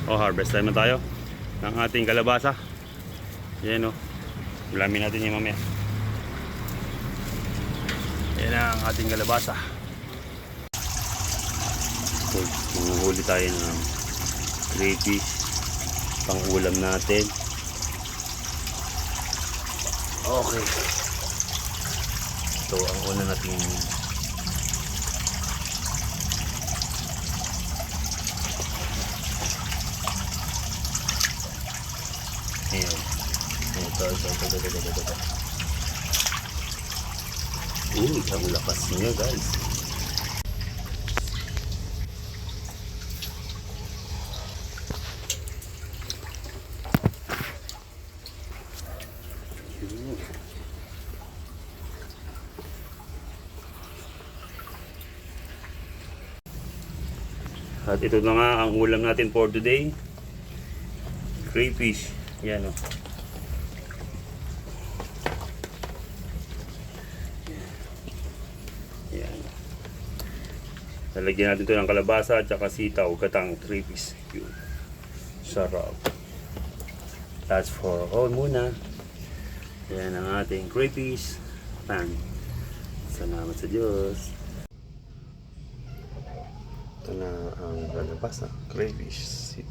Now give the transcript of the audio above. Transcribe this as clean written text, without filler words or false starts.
Harvest time na tayo ng ating kalabasa. Yan o. Ulamin natin yung mamaya. Yan ang ating kalabasa. Okay, manguhuli tayo ng crayfish pang ulam natin. Okay. Ito ang una nating ayan. Ito. Uy, ang lakas niya guys. At ito na nga ang ulam natin for today. Crayfish. Yan o. Yan. Lalagyan natin ito ng kalabasa at saka sitaw, gatang crayfish. Yun. Sarap. That's for all muna. Yan ang ating crayfish pan. Salamat sa Diyos. Ito na ang kalabasa, crayfish.